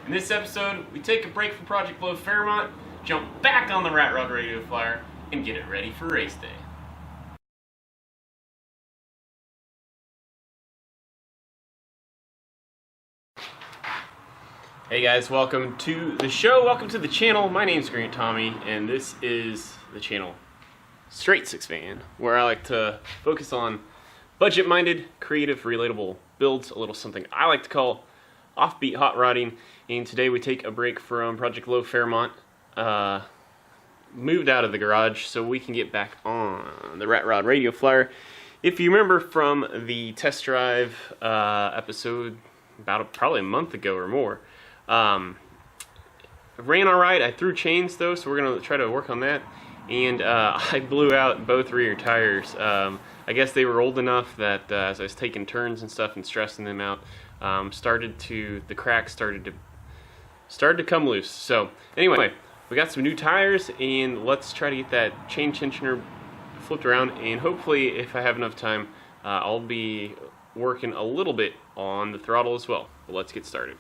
In this episode, we take a break from Project Low Fairmont, jump back on the Rat Rod Radio Flyer, and get it ready for race day. Hey guys, welcome to the show, welcome to the channel. My name's Green Tommy, and this is the channel Straight Six Fan, where I like to focus on budget-minded, creative, relatable builds, a little something I like to call offbeat hot rodding. And today we take a break from Project Low Fairmont, moved out of the garage so we can get back on the Rat Rod Radio Flyer. If you remember from the test drive episode about probably a month ago or more, it ran alright. I threw chains though, so we're going to try to work on that. And I blew out both rear tires. I guess they were old enough that as I was taking turns and stuff and stressing them out, the cracks started to come loose. So anyway, we got some new tires, and let's try to get that chain tensioner flipped around, and hopefully if I have enough time, I'll be working a little bit on the throttle as well. But let's get started.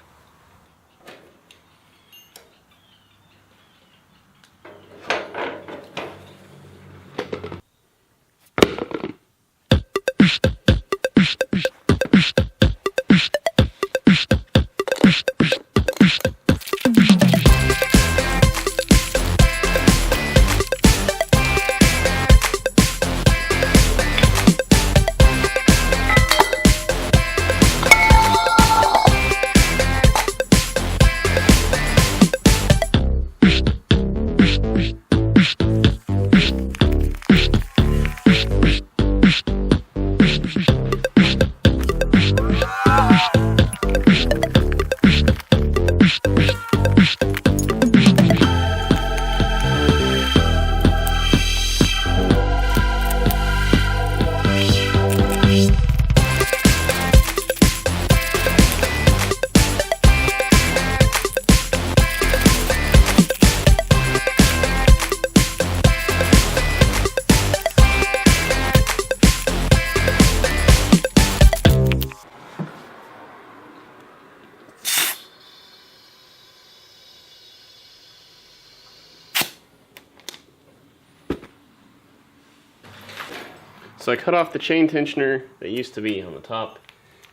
So I cut off the chain tensioner that used to be on the top.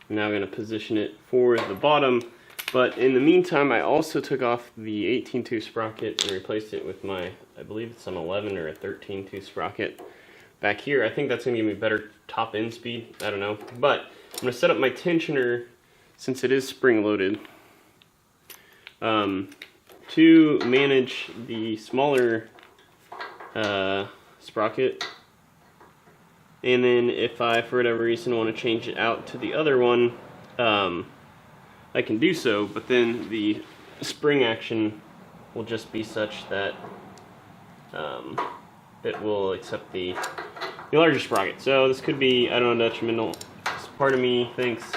I'm now going to position it for the bottom. But in the meantime, I also took off the 18-tooth sprocket and replaced it with my, I believe it's an 11 or a 13-tooth sprocket back here. I think that's going to give me better top end speed. I don't know. But I'm going to set up my tensioner, since it is spring-loaded, to manage the smaller sprocket. And then if I, for whatever reason, want to change it out to the other one, I can do so, but then the spring action will just be such that it will accept the larger sprocket. So this could be, I don't know, detrimental. Part of me thinks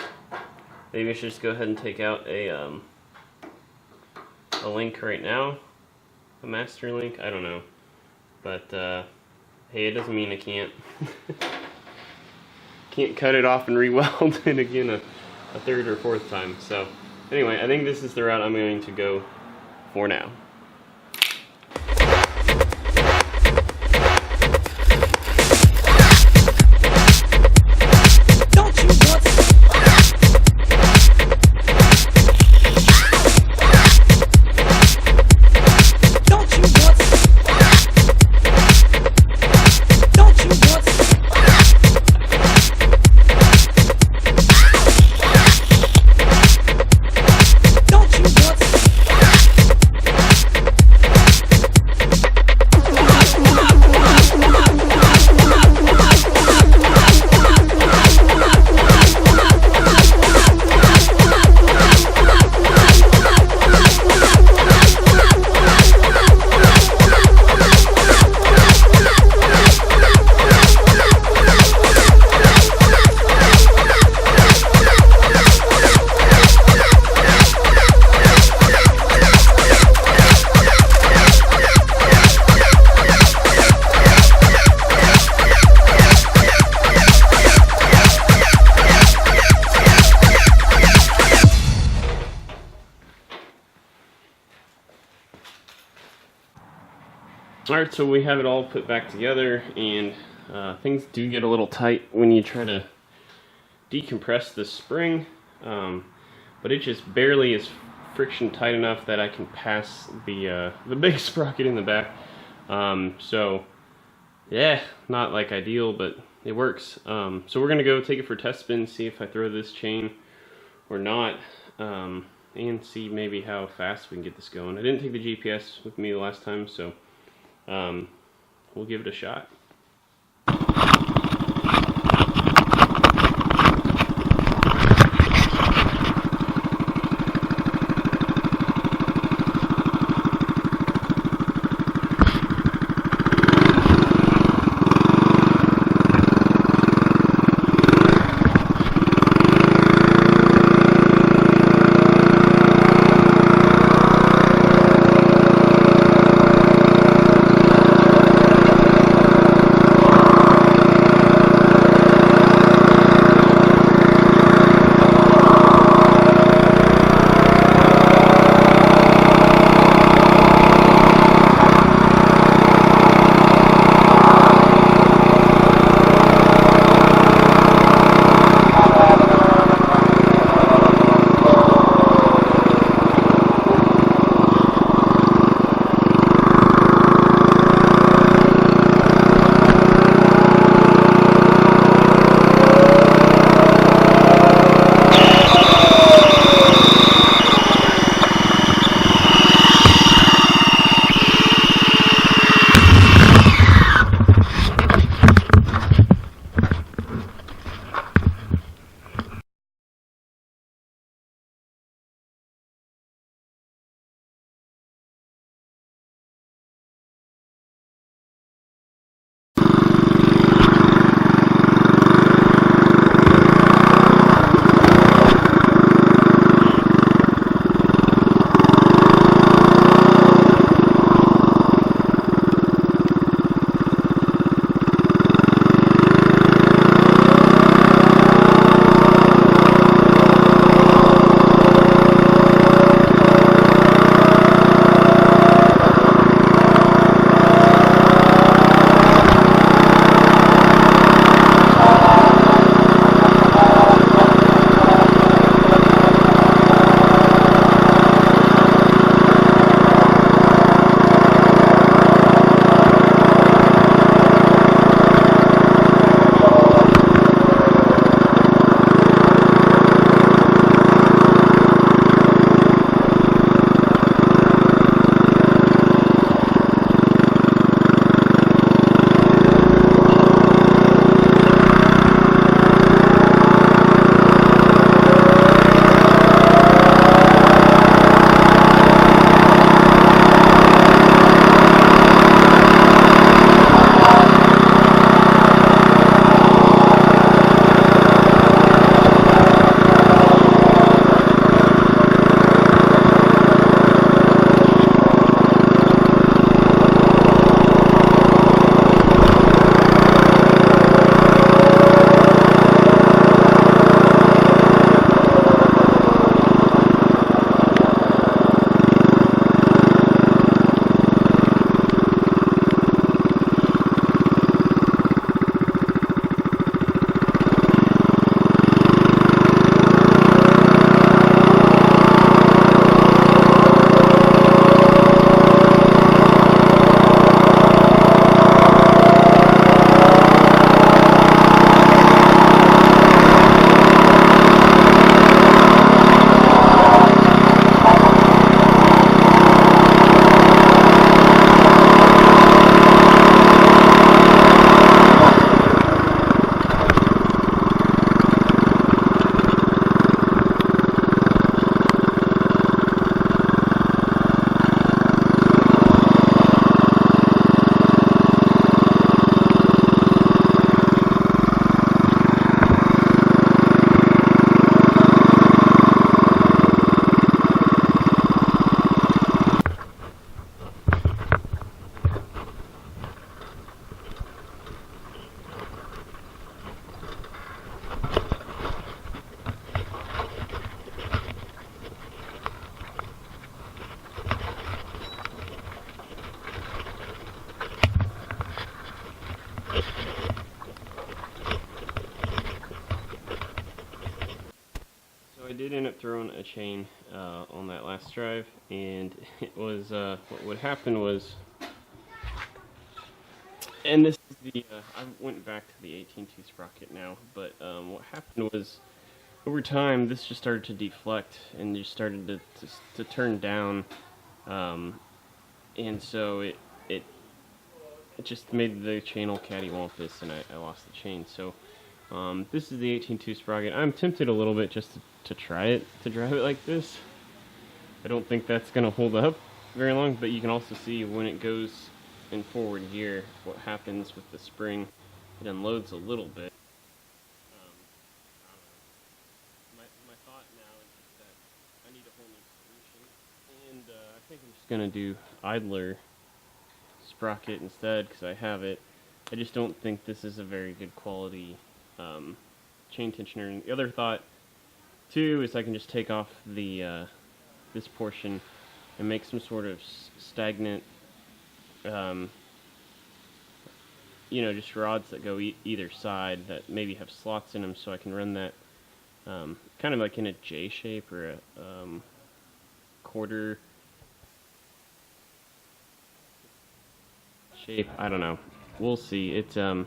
maybe I should just go ahead and take out a link right now, a master link, I don't know. But hey, it doesn't mean I can't cut it off and re-weld it again a third or fourth time. So anyway, I think this is the route I'm going to go for now. Alright, so we have it all put back together, and things do get a little tight when you try to decompress the spring, but it just barely is friction tight enough that I can pass the big sprocket in the back. So yeah, not like ideal, but it works. So we're gonna go take it for a test spin, see if I throw this chain or not, and see maybe how fast we can get this going. I didn't take the GPS with me the last time, so we'll give it a shot. end up throwing a chain on that last drive, and it was what would happen was, and this is the I went back to the 18-2 sprocket now, but what happened was, over time this just started to deflect and just started to turn down, and so it just made the chain all cattywampus, and I lost the chain. So this is the 18-2 sprocket. I'm tempted a little bit just to try it, to drive it like this. I don't think that's going to hold up very long, but you can also see when it goes in forward gear, what happens with the spring. It unloads a little bit. My thought now is just that I need a whole new solution, and I think I'm just going to do idler sprocket instead, because I have it. I just don't think this is a very good quality chain tensioner. And the other thought too is I can just take off the this portion and make some sort of stagnant, just rods that go either side that maybe have slots in them, so I can run that kind of like in a J shape or a quarter shape. I don't know. We'll see. It's a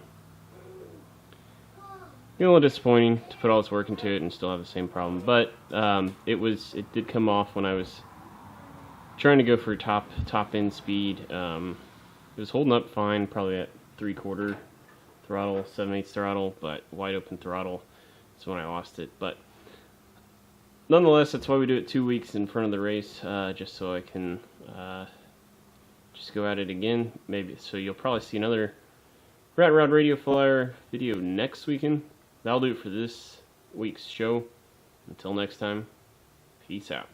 little disappointing to put all this work into it and still have the same problem, but it did come off when I was trying to go for top end speed. It was holding up fine, probably at 3/4 throttle, 7/8 throttle, but wide open throttle is when I lost it. But nonetheless, that's why we do it 2 weeks in front of the race, just so I can just go at it again. Maybe so you'll probably see another Rat Rod Radio Flyer video next weekend. That'll do it for this week's show. Until next time, peace out.